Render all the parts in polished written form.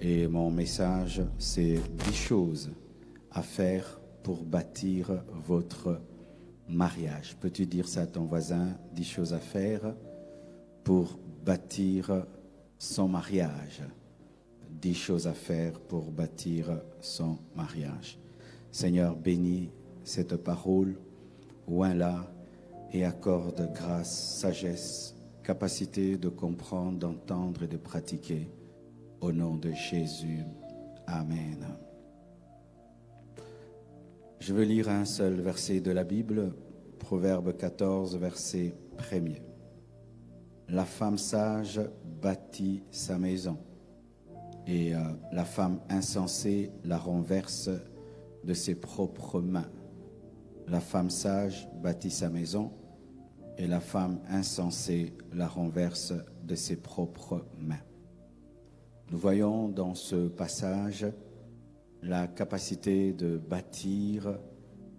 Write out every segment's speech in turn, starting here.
Et mon message, c'est 10 choses à faire pour bâtir votre mariage. Peux-tu dire ça à ton voisin? 10 choses à faire pour bâtir son mariage. 10 choses à faire pour bâtir son mariage. Seigneur, bénis cette parole, oins-la et accorde grâce, sagesse, capacité de comprendre, d'entendre et de pratiquer. Au nom de Jésus. Amen. Je veux lire un seul verset de la Bible, Proverbe 14, verset 1er. La femme sage bâtit sa maison, et la femme insensée la renverse de ses propres mains. La femme sage bâtit sa maison, et la femme insensée la renverse de ses propres mains. Nous voyons dans ce passage la capacité de bâtir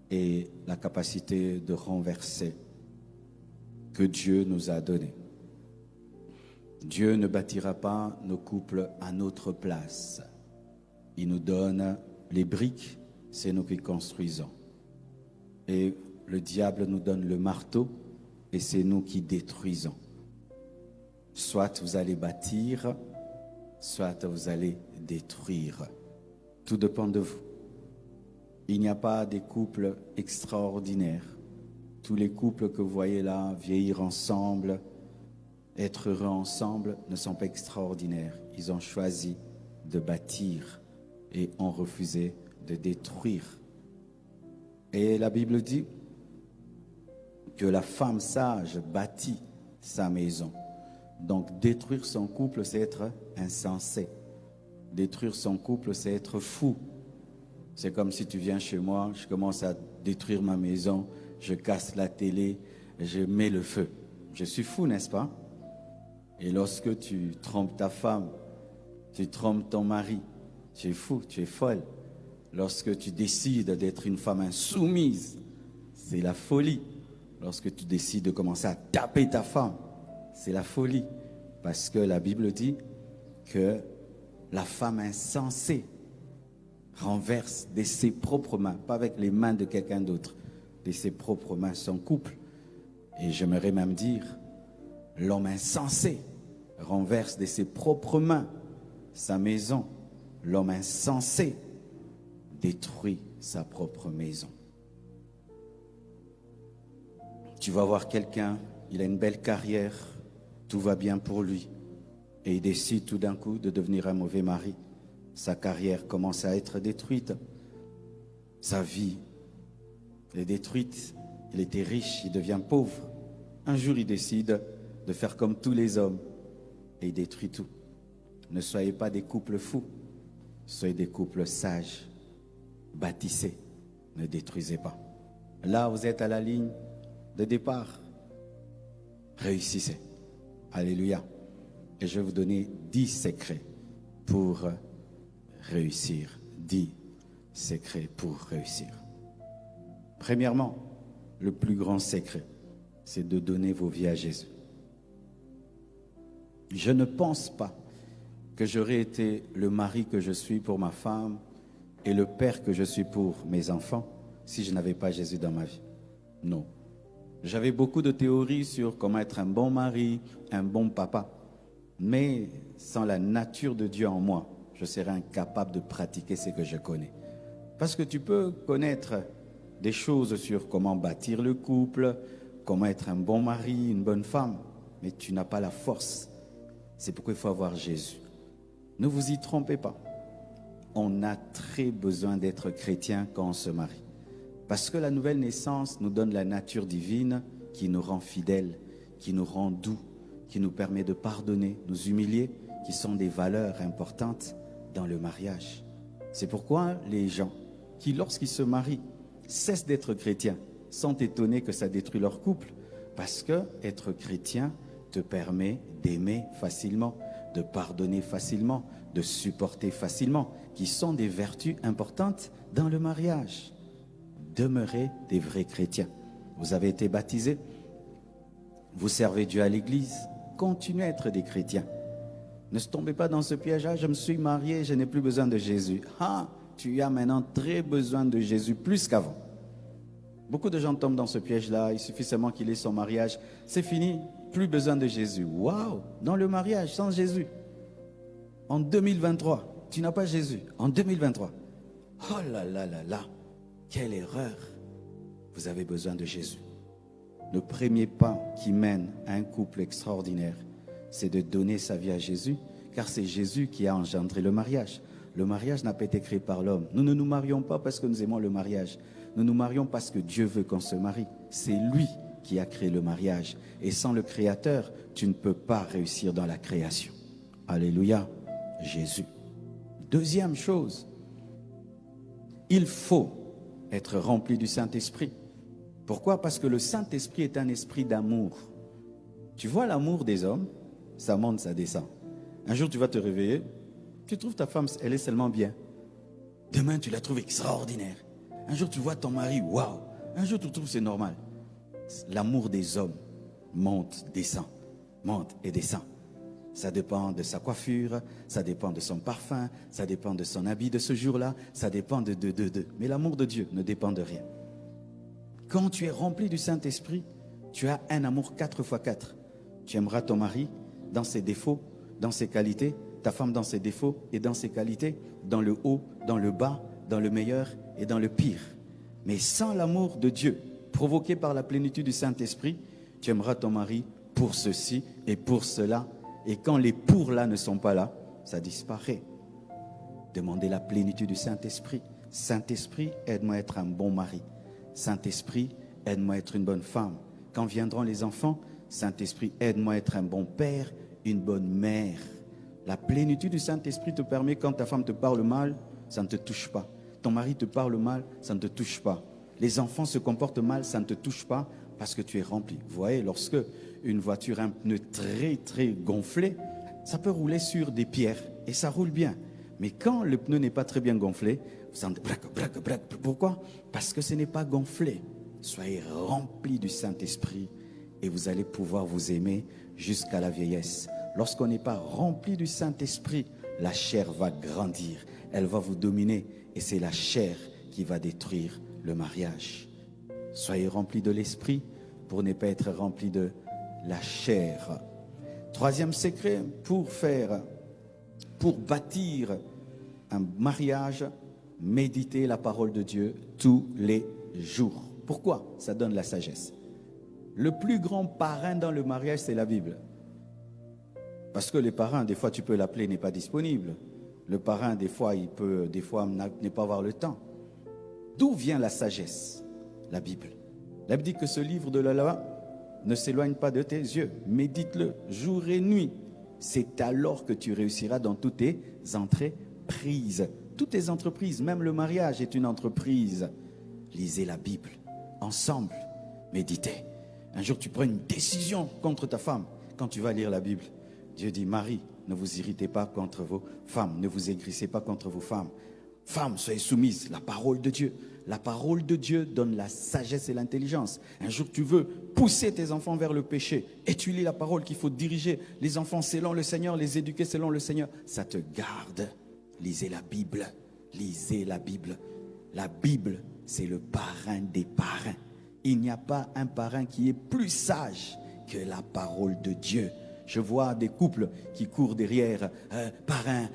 et la capacité de renverser que Dieu nous a donnée. Dieu ne bâtira pas nos couples à notre place. Il nous donne les briques, c'est nous qui construisons. Et le diable nous donne le marteau et c'est nous qui détruisons. Soit vous allez bâtir, soit vous allez détruire. Tout dépend de vous. Il n'y a pas des couples extraordinaires. Tous les couples que vous voyez là, vieillir ensemble, être heureux ensemble, ne sont pas extraordinaires. Ils ont choisi de bâtir et ont refusé de détruire. Et la Bible dit que la femme sage bâtit sa maison. Donc détruire son couple, c'est être insensé. Détruire son couple, c'est être fou. C'est comme si tu viens chez moi, je commence à détruire ma maison, je casse la télé, je mets le feu. Je suis fou, n'est-ce pas? Et lorsque tu trompes ta femme, tu trompes ton mari, tu es fou, tu es folle. Lorsque tu décides d'être une femme insoumise, c'est la folie. Lorsque tu décides de commencer à taper ta femme, c'est la folie. Parce que la Bible dit que la femme insensée renverse de ses propres mains, pas avec les mains de quelqu'un d'autre, de ses propres mains son couple. Et j'aimerais même dire, l'homme insensé renverse de ses propres mains sa maison. L'homme insensé détruit sa propre maison. Tu vas voir quelqu'un, il a une belle carrière, tout va bien pour lui. Et il décide tout d'un coup de devenir un mauvais mari. Sa carrière commence à être détruite. Sa vie est détruite. Il était riche, il devient pauvre. Un jour, il décide de faire comme tous les hommes. Et il détruit tout. Ne soyez pas des couples fous. Soyez des couples sages. Bâtissez. Ne détruisez pas. Là, vous êtes à la ligne de départ. Réussissez. Alléluia. Et je vais vous donner 10 secrets pour réussir. 10 secrets pour réussir. Premièrement, le plus grand secret, c'est de donner vos vies à Jésus. Je ne pense pas que j'aurais été le mari que je suis pour ma femme et le père que je suis pour mes enfants si je n'avais pas Jésus dans ma vie. Non. J'avais beaucoup de théories sur comment être un bon mari, un bon papa. Mais sans la nature de Dieu en moi, je serais incapable de pratiquer ce que je connais. Parce que tu peux connaître des choses sur comment bâtir le couple, comment être un bon mari, une bonne femme, mais tu n'as pas la force. C'est pourquoi il faut avoir Jésus. Ne vous y trompez pas. On a très besoin d'être chrétien quand on se marie. Parce que la nouvelle naissance nous donne la nature divine qui nous rend fidèles, qui nous rend doux, qui nous permet de pardonner, nous humilier, qui sont des valeurs importantes dans le mariage. C'est pourquoi les gens qui, lorsqu'ils se marient, cessent d'être chrétiens, sont étonnés que ça détruit leur couple. Parce que être chrétien te permet d'aimer facilement, de pardonner facilement, de supporter facilement, qui sont des vertus importantes dans le mariage. Demeurez des vrais chrétiens. Vous avez été baptisés, vous servez Dieu à l'église, continuez à être des chrétiens. Ne tombez pas dans ce piège. Ah, je me suis marié, je n'ai plus besoin de Jésus. Ah, tu as maintenant très besoin de Jésus plus qu'avant. Beaucoup de gens tombent dans ce piège-là. Il suffit seulement qu'il ait son mariage. C'est fini, plus besoin de Jésus. Waouh, dans le mariage, sans Jésus. En 2023, tu n'as pas Jésus. En 2023. Oh là là là là, quelle erreur. Vous avez besoin de Jésus. Le premier pas qui mène à un couple extraordinaire, c'est de donner sa vie à Jésus, car c'est Jésus qui a engendré le mariage. Le mariage n'a pas été créé par l'homme. Nous ne nous marions pas parce que nous aimons le mariage. Nous nous marions parce que Dieu veut qu'on se marie. C'est lui qui a créé le mariage. Et sans le Créateur, tu ne peux pas réussir dans la création. Alléluia, Jésus. Deuxième chose, il faut être rempli du Saint-Esprit. Pourquoi? Parce que le Saint-Esprit est un esprit d'amour. Tu vois l'amour des hommes, ça monte, ça descend. Un jour, tu vas te réveiller, tu trouves ta femme, elle est seulement bien. Demain, tu la trouves extraordinaire. Un jour, tu vois ton mari, waouh. Un jour, tu trouves c'est normal. L'amour des hommes monte, descend, monte et descend. Ça dépend de sa coiffure, ça dépend de son parfum, ça dépend de son habit de ce jour-là, ça dépend de. Mais l'amour de Dieu ne dépend de rien. Quand tu es rempli du Saint-Esprit, tu as un amour 4x4. Tu aimeras ton mari dans ses défauts, dans ses qualités, ta femme dans ses défauts et dans ses qualités, dans le haut, dans le bas, dans le meilleur et dans le pire. Mais sans l'amour de Dieu, provoqué par la plénitude du Saint-Esprit, tu aimeras ton mari pour ceci et pour cela. Et quand les pour là ne sont pas là, ça disparaît. Demandez la plénitude du Saint-Esprit. Saint-Esprit, aide-moi à être un bon mari. Saint-Esprit, aide-moi à être une bonne femme. Quand viendront les enfants, Saint-Esprit, aide-moi à être un bon père, une bonne mère. La plénitude du Saint-Esprit te permet, quand ta femme te parle mal, ça ne te touche pas. Ton mari te parle mal, ça ne te touche pas. Les enfants se comportent mal, ça ne te touche pas parce que tu es rempli. Vous voyez, lorsque une voiture a un pneu très très gonflé, ça peut rouler sur des pierres et ça roule bien. Mais quand le pneu n'est pas très bien gonflé, vous sentez braque. Pourquoi? Parce que ce n'est pas gonflé. Soyez remplis du Saint-Esprit et vous allez pouvoir vous aimer jusqu'à la vieillesse. Lorsqu'on n'est pas rempli du Saint-Esprit, la chair va grandir, elle va vous dominer et c'est la chair qui va détruire le mariage. Soyez remplis de l'Esprit pour ne pas être remplis de la chair. Troisième secret pour bâtir un mariage, méditez la parole de Dieu tous les jours. Pourquoi? Ça donne la sagesse. Le plus grand parrain dans le mariage, c'est la Bible. Parce que le parrain, des fois, tu peux l'appeler, n'est pas disponible. Le parrain, des fois, il peut, ne pas avoir le temps. D'où vient la sagesse? La Bible. La Bible dit que ce livre de la loi ne s'éloigne pas de tes yeux. Médite-le jour et nuit. C'est alors que tu réussiras dans toutes tes entreprises. Toutes tes entreprises, même le mariage est une entreprise. Lisez la Bible ensemble. Méditez. Un jour, tu prends une décision contre ta femme. Quand tu vas lire la Bible, Dieu dit, Marie, ne vous irritez pas contre vos femmes. Ne vous aigrissez pas contre vos femmes. Femmes, soyez soumises. La parole de Dieu. La parole de Dieu donne la sagesse et l'intelligence. Un jour, tu veux pousser tes enfants vers le péché et tu lis la parole qu'il faut diriger les enfants selon le Seigneur, les éduquer selon le Seigneur. Ça te garde. Lisez la Bible. Lisez la Bible. La Bible, c'est le parrain des parrains. Il n'y a pas un parrain qui est plus sage que la parole de Dieu. Je vois des couples qui courent derrière, parrain.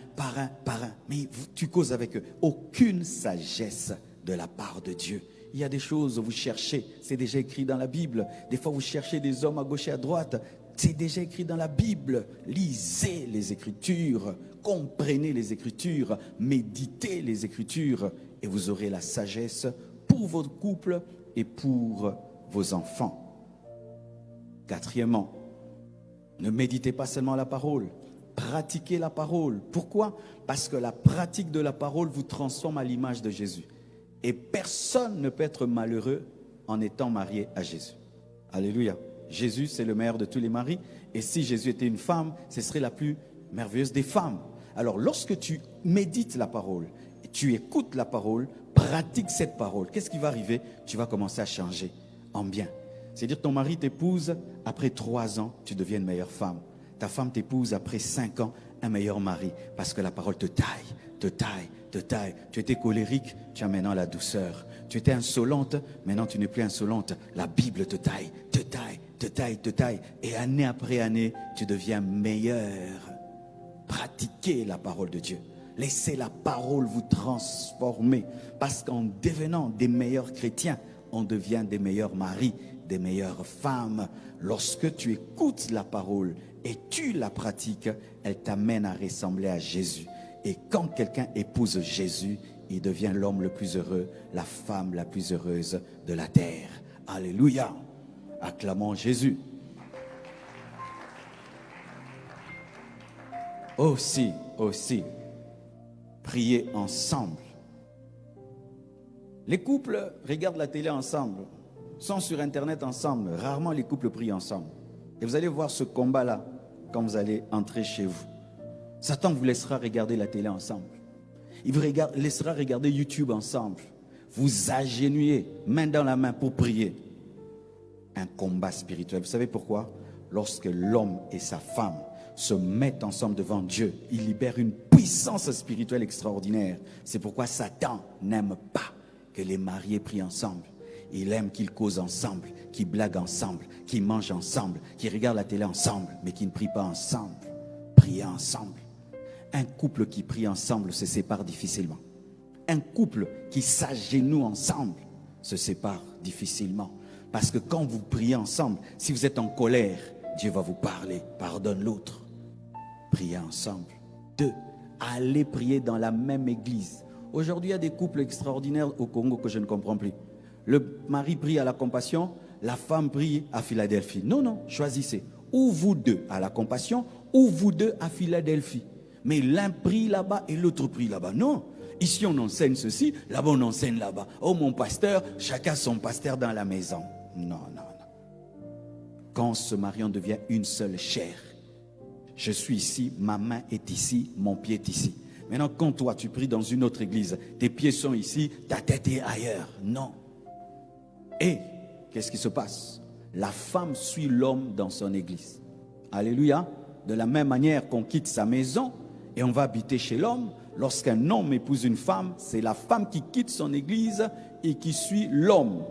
Mais tu causes avec eux. Aucune sagesse de la part de Dieu. Il y a des choses vous cherchez, c'est déjà écrit dans la Bible. Des fois vous cherchez des hommes à gauche et à droite, c'est déjà écrit dans la Bible. Lisez les Écritures, comprenez les Écritures, méditez les Écritures et vous aurez la sagesse pour votre couple et pour vos enfants. Quatrièmement, ne méditez pas seulement la parole, pratiquez la parole. Pourquoi? Parce que la pratique de la parole vous transforme à l'image de Jésus. Et personne ne peut être malheureux en étant marié à Jésus. Alléluia. Jésus, c'est le meilleur de tous les maris. Et si Jésus était une femme, ce serait la plus merveilleuse des femmes. Alors, lorsque tu médites la parole, tu écoutes la parole, pratiques cette parole, qu'est-ce qui va arriver? Tu vas commencer à changer en bien. C'est-à-dire ton mari t'épouse, après 3 ans, tu deviens une meilleure femme. Ta femme t'épouse, après 5 ans, un meilleur mari. Parce que la parole te taille, te taille, te taille. Tu étais colérique, tu as maintenant la douceur. Tu étais insolente, maintenant tu n'es plus insolente. La Bible te taille, te taille, te taille, te taille. Et année après année, tu deviens meilleur. Pratiquez la parole de Dieu. Laissez la parole vous transformer. Parce qu'en devenant des meilleurs chrétiens, on devient des meilleurs maris, des meilleures femmes. Lorsque tu écoutes la parole et tu la pratiques, elle t'amène à ressembler à Jésus. Et quand quelqu'un épouse Jésus, il devient l'homme le plus heureux, la femme la plus heureuse de la terre. Alléluia. Acclamons Jésus. Aussi, priez ensemble. Les couples regardent la télé ensemble, sont sur Internet ensemble. Rarement les couples prient ensemble. Et vous allez voir ce combat-là quand vous allez entrer chez vous. Satan vous laissera regarder la télé ensemble. Il vous laissera regarder YouTube ensemble. Vous agenouillez, main dans la main pour prier. Un combat spirituel. Vous savez pourquoi? Lorsque l'homme et sa femme se mettent ensemble devant Dieu, ils libèrent une puissance spirituelle extraordinaire. C'est pourquoi Satan n'aime pas que les mariés prient ensemble. Il aime qu'ils causent ensemble, qu'ils blaguent ensemble, qu'ils mangent ensemble, qu'ils regardent la télé ensemble, mais qu'ils ne prient pas ensemble. Priez ensemble. Un couple qui prie ensemble se sépare difficilement. Un couple qui s'agenouille ensemble se sépare difficilement. Parce que quand vous priez ensemble, si vous êtes en colère, Dieu va vous parler. Pardonne l'autre. Priez ensemble. 2. Allez prier dans la même église. Aujourd'hui, il y a des couples extraordinaires au Congo que je ne comprends plus. Le mari prie à la Compassion, la femme prie à Philadelphie. Non, non, choisissez. Ou vous deux à la Compassion, ou vous deux à Philadelphie. Mais l'un prie là-bas et l'autre prie là-bas. Non. Ici, on enseigne ceci, là-bas, on enseigne là-bas. Oh, mon pasteur, chacun son pasteur dans la maison. Non, non, non. Quand ce mari, on devient une seule chair. Je suis ici, ma main est ici, mon pied est ici. Maintenant, quand toi, tu pries dans une autre église, tes pieds sont ici, ta tête est ailleurs. Non. Et, qu'est-ce qui se passe? La femme suit l'homme dans son église. Alléluia. De la même manière qu'on quitte sa maison et on va habiter chez l'homme, lorsqu'un homme épouse une femme, c'est la femme qui quitte son église et qui suit l'homme.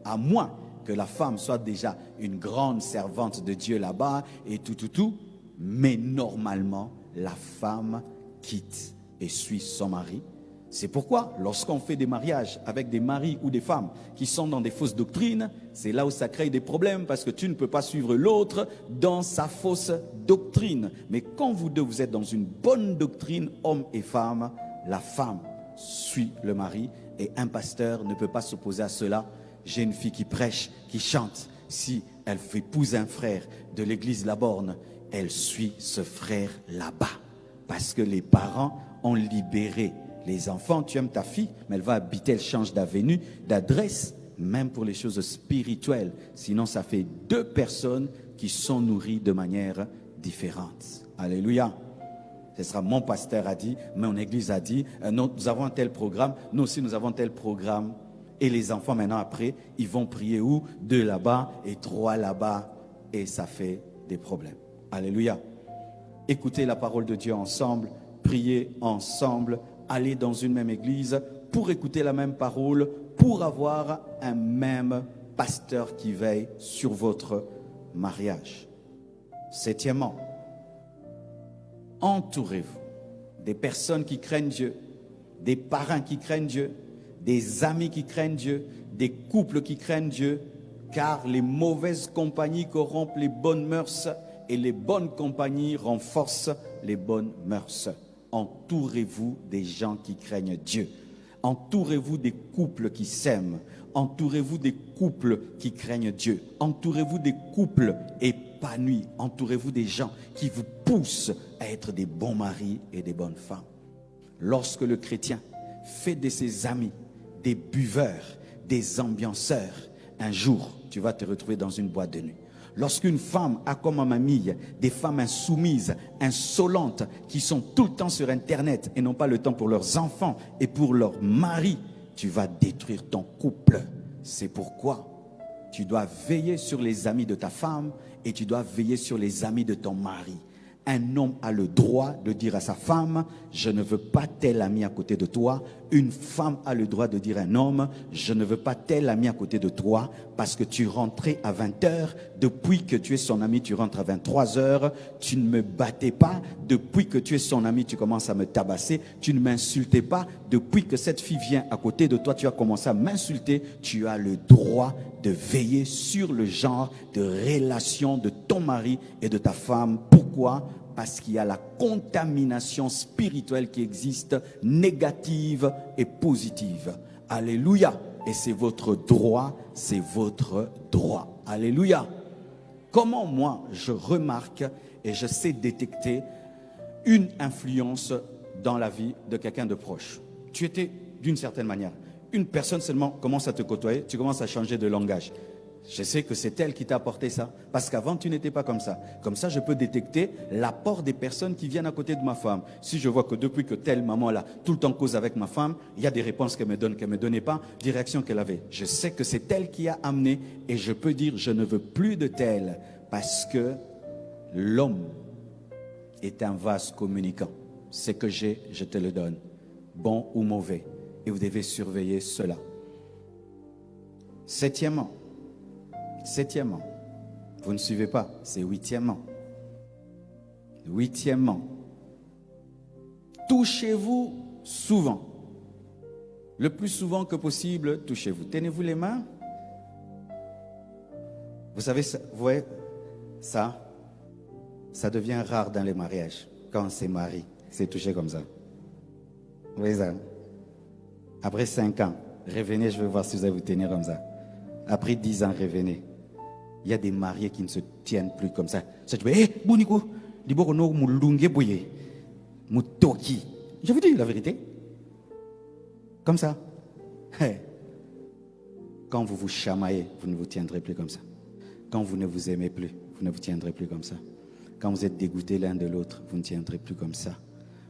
À moins que la femme soit déjà une grande servante de Dieu là-bas et tout. Mais normalement, la femme quitte et suit son mari. C'est pourquoi, lorsqu'on fait des mariages avec des maris ou des femmes qui sont dans des fausses doctrines, c'est là où ça crée des problèmes parce que tu ne peux pas suivre l'autre dans sa fausse doctrine. Mais quand vous deux, vous êtes dans une bonne doctrine, homme et femme, la femme suit le mari et un pasteur ne peut pas s'opposer à cela. J'ai une fille qui prêche, qui chante. Si elle épouse un frère de l'église La Borne, elle suit ce frère là-bas parce que les parents ont libéré les enfants. Tu aimes ta fille, mais elle va habiter, elle change d'avenue, d'adresse, même pour les choses spirituelles. Sinon, ça fait deux personnes qui sont nourries de manière différente. Alléluia. Ce sera mon pasteur a dit, mon église a dit, nous avons un tel programme, nous aussi nous avons tel programme. Et les enfants maintenant après, ils vont prier où? 2 là-bas et 3 là-bas. Et ça fait des problèmes. Alléluia. Écoutez la parole de Dieu ensemble, priez ensemble, allez dans une même église pour écouter la même parole, pour avoir un même pasteur qui veille sur votre mariage. 7e, entourez-vous des personnes qui craignent Dieu, des parents qui craignent Dieu, des amis qui craignent Dieu, des couples qui craignent Dieu, car les mauvaises compagnies corrompent les bonnes mœurs et les bonnes compagnies renforcent les bonnes mœurs. Entourez-vous des gens qui craignent Dieu. Entourez-vous des couples qui s'aiment. Entourez-vous des couples qui craignent Dieu. Entourez-vous des couples épanouis. Entourez-vous des gens qui vous poussent à être des bons maris et des bonnes femmes. Lorsque le chrétien fait de ses amis des buveurs, des ambianceurs, un jour, tu vas te retrouver dans une boîte de nuit. Lorsqu'une femme a comme amie des femmes insoumises, insolentes, qui sont tout le temps sur Internet et n'ont pas le temps pour leurs enfants et pour leur mari, tu vas détruire ton couple. C'est pourquoi tu dois veiller sur les amis de ta femme et tu dois veiller sur les amis de ton mari. Un homme a le droit de dire à sa femme, je ne veux pas tel ami à côté de toi. Une femme a le droit de dire à un homme, je ne veux pas tel ami à côté de toi parce que tu rentrais à 20h. Depuis que tu es son ami, tu rentres à 23h. Tu ne me battais pas. Depuis que tu es son ami, tu commences à me tabasser. Tu ne m'insultais pas. Depuis que cette fille vient à côté de toi, tu as commencé à m'insulter. Tu as le droit de veiller sur le genre de relation de ton mari et de ta femme. Pourquoi ? Parce qu'il y a la contamination spirituelle qui existe, négative et positive. Alléluia. Et c'est votre droit, c'est votre droit. Alléluia. Comment moi, je remarque et je sais détecter une influence dans la vie de quelqu'un de proche? Tu étais d'une certaine manière. Une personne seulement commence à te côtoyer, tu commences à changer de langage. Je sais que c'est elle qui t'a apporté ça. Parce qu'avant, tu n'étais pas comme ça. Comme ça, je peux détecter l'apport des personnes qui viennent à côté de ma femme. Si je vois que depuis que telle maman-là, tout le temps cause avec ma femme, il y a des réponses qu'elle me donne, qu'elle ne me donnait pas, des réactions qu'elle avait. Je sais que c'est elle qui a amené et je peux dire, je ne veux plus de telle. Parce que l'homme est un vase communicant. Ce que j'ai, je te le donne. Bon ou mauvais. Et vous devez surveiller cela. Septièmement, vous ne suivez pas, c'est huitièmement. Touchez-vous souvent. Le plus souvent que possible, touchez-vous. Tenez-vous les mains. Vous savez, vous voyez, ça devient rare dans les mariages. Quand on se marie, c'est touché comme ça. Vous voyez ça? Après 5 ans, revenez, je vais voir si vous allez vous tenir comme ça. Après 10 ans, revenez. Il y a des mariés qui ne se tiennent plus comme ça. Ça, tu dis, hé, Boniko, je vous dis la vérité. Comme ça. Quand vous vous chamaillez, vous ne vous tiendrez plus comme ça. Quand vous ne vous aimez plus, vous ne vous tiendrez plus comme ça. Quand vous êtes dégoûtés l'un de l'autre, vous ne tiendrez plus comme ça.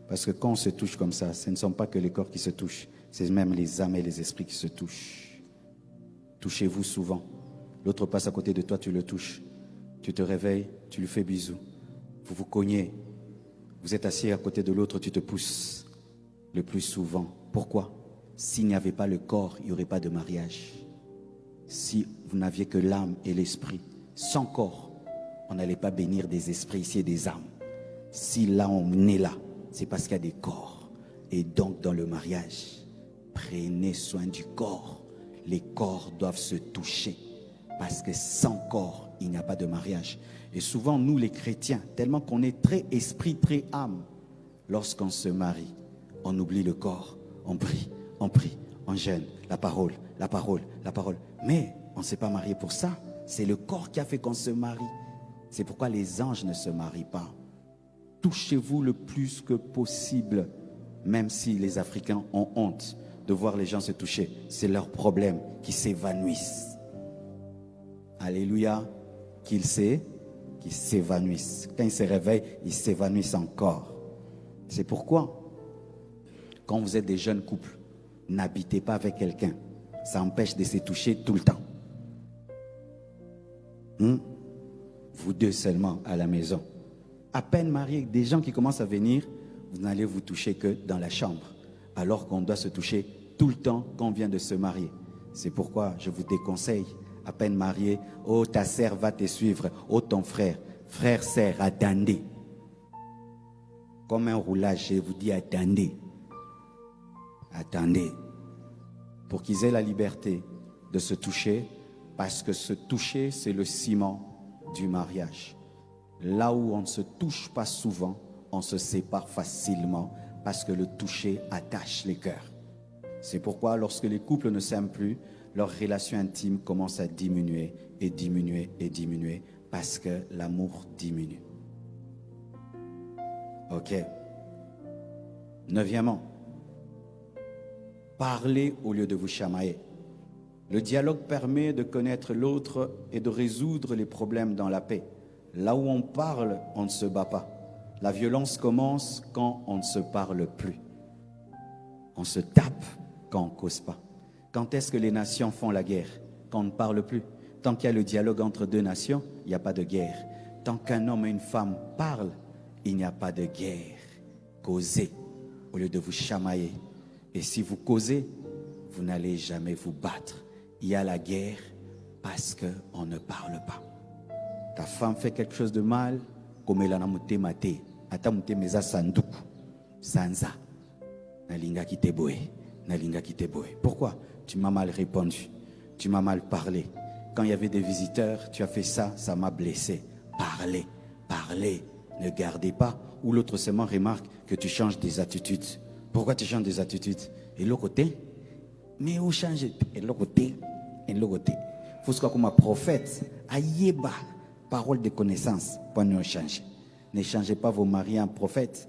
Parce que quand on se touche comme ça, ce ne sont pas que les corps qui se touchent, c'est même les âmes et les esprits qui se touchent. Touchez-vous souvent. L'autre passe à côté de toi, tu le touches. Tu te réveilles, tu lui fais bisous. Vous vous cognez. Vous êtes assis à côté de l'autre, tu te pousses. Le plus souvent. Pourquoi? S'il n'y avait pas le corps, il n'y aurait pas de mariage. Si vous n'aviez que l'âme et l'esprit, sans corps, on n'allait pas bénir des esprits ici et des âmes. Si là on est là, c'est parce qu'il y a des corps. Et donc dans le mariage, prenez soin du corps. Les corps doivent se toucher. Parce que sans corps, il n'y a pas de mariage. Et souvent, nous les chrétiens, tellement qu'on est très esprit, très âme, lorsqu'on se marie, on oublie le corps. On prie, on jeûne, la parole. Mais on ne s'est pas marié pour ça. C'est le corps qui a fait qu'on se marie. C'est pourquoi les anges ne se marient pas. Touchez-vous le plus que possible, même si les Africains ont honte de voir les gens se toucher. C'est leur problème, qui s'évanouissent. Alléluia, qu'ils s'évanouissent. Quand ils se réveillent, ils s'évanouissent encore. C'est pourquoi, quand vous êtes des jeunes couples, n'habitez pas avec quelqu'un. Ça empêche de se toucher tout le temps. Vous deux seulement à la maison. À peine mariés, des gens qui commencent à venir, vous n'allez vous toucher que dans la chambre. Alors qu'on doit se toucher tout le temps quand on vient de se marier. C'est pourquoi je vous déconseille. À peine marié, oh ta sœur va te suivre, oh ton frère, sœur, attendez. Comme un roulage, je vous dis attendez. Attendez. Pour qu'ils aient la liberté de se toucher, parce que se toucher, c'est le ciment du mariage. Là où on ne se touche pas souvent, on se sépare facilement, parce que le toucher attache les cœurs. C'est pourquoi lorsque les couples ne s'aiment plus, leur relation intime commence à diminuer et diminuer et diminuer parce que l'amour diminue. Ok. 9e, parlez au lieu de vous chamailler. Le dialogue permet de connaître l'autre et de résoudre les problèmes dans la paix. Là où on parle, on ne se bat pas. La violence commence quand on ne se parle plus. On se tape quand on ne cause pas. Quand est-ce que les nations font la guerre? Quand on ne parle plus. Tant qu'il y a le dialogue entre deux nations, il n'y a pas de guerre. Tant qu'un homme et une femme parlent il n'y a pas de guerre. Causez au lieu de vous chamailler. Et si vous causez, vous n'allez jamais vous battre. Il y a la guerre parce qu'on ne parle pas. Ta femme fait quelque chose de mal, comme elle a mouté maté, ata mouté meza sanduku, sanza, nalinga ki te boé, nalinga ki te boé. Pourquoi? Tu m'as mal répondu, tu m'as mal parlé. Quand il y avait des visiteurs, tu as fait ça, ça m'a blessé. Parlez, parlez, ne gardez pas. Ou l'autre seulement remarque que tu changes des attitudes. Pourquoi tu changes des attitudes? Et l'autre côté, mais où changer? Et l'autre côté, et l'autre côté. Il faut que comme un prophète, ayeba, parole de connaissance, pour nous changer. Ne changez pas vos maris en prophète,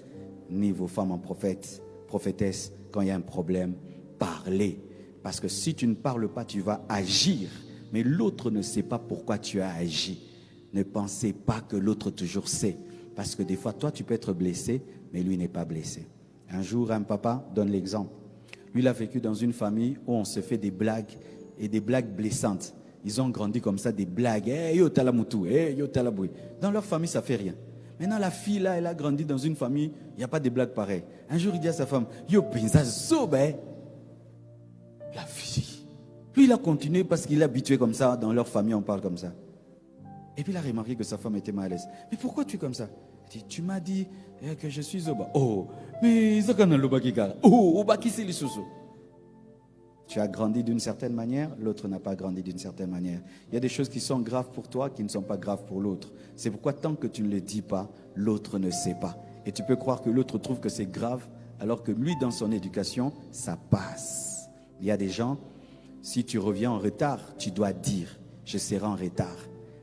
ni vos femmes en prophète, prophétesse. Quand il y a un problème, parlez. Parce que si tu ne parles pas, tu vas agir. Mais l'autre ne sait pas pourquoi tu as agi. Ne pensez pas que l'autre toujours sait. Parce que des fois, toi, tu peux être blessé, mais lui n'est pas blessé. Un jour, un papa donne l'exemple. Lui, il a vécu dans une famille où on se fait des blagues et des blagues blessantes. Ils ont grandi comme ça, des blagues. Hey, yo talamoutou, hey, yo talaboui. Dans leur famille, ça ne fait rien. Maintenant, la fille, là, elle a grandi dans une famille, il n'y a pas de blagues pareilles. Un jour, il dit à sa femme, yo, pinza sobe. La fille. Lui, il a continué parce qu'il est habitué comme ça. Dans leur famille, on parle comme ça. Et puis, il a remarqué que sa femme était mal à l'aise. Mais pourquoi tu es comme ça? Il dit, tu m'as dit que je suis Zoba. Oh, mais tu as grandi d'une certaine manière, l'autre n'a pas grandi d'une certaine manière. Il y a des choses qui sont graves pour toi, qui ne sont pas graves pour l'autre. C'est pourquoi tant que tu ne le dis pas, l'autre ne sait pas. Et tu peux croire que l'autre trouve que c'est grave, alors que lui, dans son éducation, ça passe. Il y a des gens, si tu reviens en retard, tu dois dire, je serai en retard.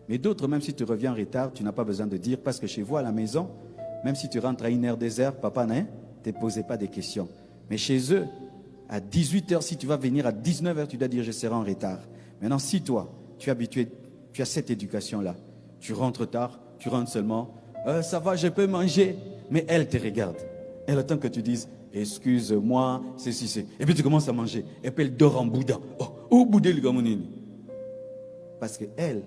Mais d'autres, même si tu reviens en retard, tu n'as pas besoin de dire, parce que chez vous, à la maison, même si tu rentres à 1h, 2h, papa ne te posait pas des questions. Mais chez eux, à 18h, si tu vas venir à 19h, tu dois dire, je serai en retard. Maintenant, si toi, tu es habitué, tu as cette éducation-là, tu rentres tard, tu rentres seulement, ça va, je peux manger. Mais elle te regarde. Elle attend que tu dises, excuse-moi, c'est. Et puis tu commences à manger. Et puis elle dort en boudin. Oh, boudé le gamonini. Parce que elle,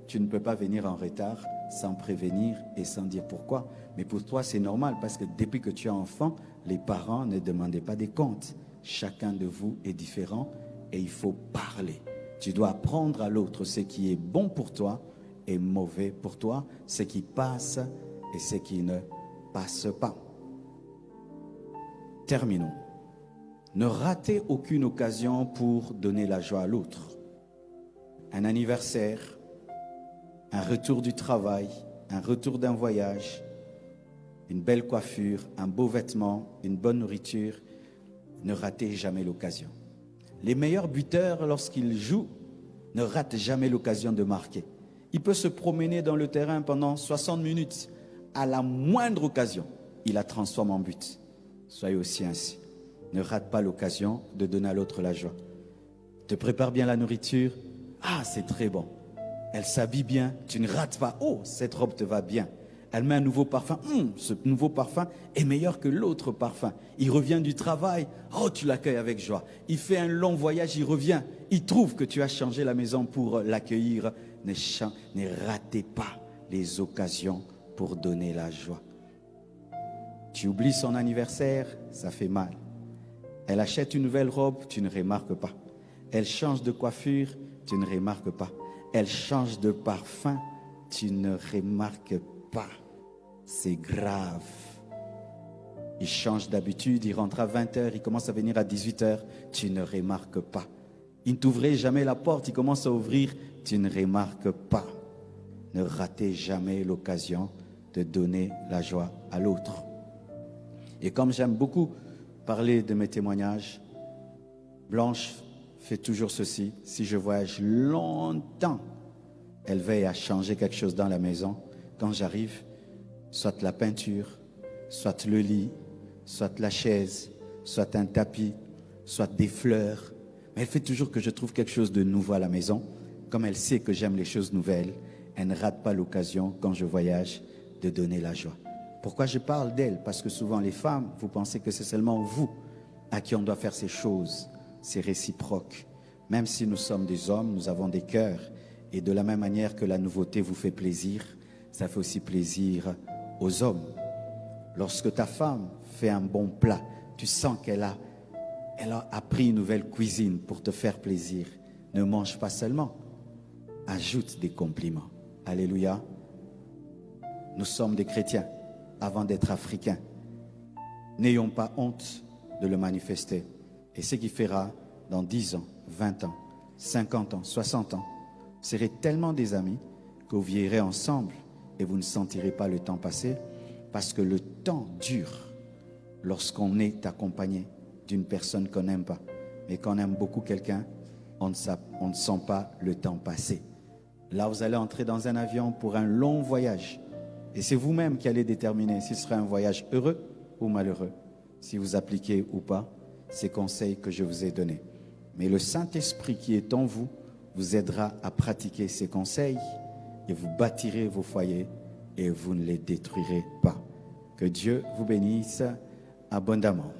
tu ne peux pas venir en retard sans prévenir et sans dire pourquoi. Mais pour toi, c'est normal parce que depuis que tu es enfant, les parents ne demandaient pas des comptes. Chacun de vous est différent et il faut parler. Tu dois apprendre à l'autre ce qui est bon pour toi et mauvais pour toi, ce qui passe et ce qui ne passe pas. Terminons. Ne ratez aucune occasion pour donner la joie à l'autre. Un anniversaire, un retour du travail, un retour d'un voyage, une belle coiffure, un beau vêtement, une bonne nourriture. Ne ratez jamais l'occasion. Les meilleurs buteurs, lorsqu'ils jouent, ne ratent jamais l'occasion de marquer. Il peut se promener dans le terrain pendant 60 minutes. À la moindre occasion, il la transforme en but. Soyez aussi ainsi. Ne rate pas l'occasion de donner à l'autre la joie. Te prépare bien la nourriture. Ah, c'est très bon. Elle s'habille bien. Tu ne rates pas. Oh, cette robe te va bien. Elle met un nouveau parfum. Ce nouveau parfum est meilleur que l'autre parfum. Il revient du travail. Oh, tu l'accueilles avec joie. Il fait un long voyage, il revient. Il trouve que tu as changé la maison pour l'accueillir. Ne ratez pas les occasions pour donner la joie. Tu oublies son anniversaire, ça fait mal. Elle achète une nouvelle robe, tu ne remarques pas. Elle change de coiffure, tu ne remarques pas. Elle change de parfum, tu ne remarques pas. C'est grave. Il change d'habitude, il rentre à 20h, il commence à venir à 18h, tu ne remarques pas. Il ne t'ouvrait jamais la porte, il commence à ouvrir, tu ne remarques pas. Ne ratez jamais l'occasion de donner la joie à l'autre. Et comme j'aime beaucoup parler de mes témoignages, Blanche fait toujours ceci. Si je voyage longtemps, elle veille à changer quelque chose dans la maison. Quand j'arrive, soit la peinture, soit le lit, soit la chaise, soit un tapis, soit des fleurs. Mais elle fait toujours que je trouve quelque chose de nouveau à la maison. Comme elle sait que j'aime les choses nouvelles, elle ne rate pas l'occasion, quand je voyage, de donner la joie. Pourquoi je parle d'elle? Parce que souvent les femmes, vous pensez que c'est seulement vous à qui on doit faire ces choses. C'est réciproque. Même si nous sommes des hommes, nous avons des cœurs. Et de la même manière que la nouveauté vous fait plaisir, ça fait aussi plaisir aux hommes. Lorsque ta femme fait un bon plat, tu sens qu'elle a appris une nouvelle cuisine pour te faire plaisir. Ne mange pas seulement, ajoute des compliments. Alléluia. Nous sommes des chrétiens avant d'être africains. N'ayons pas honte de le manifester. Et ce qui fera dans 10 ans, 20 ans, 50 ans, 60 ans, vous serez tellement des amis que vous vieillirez ensemble et vous ne sentirez pas le temps passer, parce que le temps dure lorsqu'on est accompagné d'une personne qu'on n'aime pas. Mais quand on aime beaucoup quelqu'un, on ne sent pas le temps passer. Là, vous allez entrer dans un avion pour un long voyage. Et c'est vous-même qui allez déterminer si ce sera un voyage heureux ou malheureux, si vous appliquez ou pas ces conseils que je vous ai donnés. Mais le Saint-Esprit qui est en vous vous aidera à pratiquer ces conseils et vous bâtirez vos foyers et vous ne les détruirez pas. Que Dieu vous bénisse abondamment.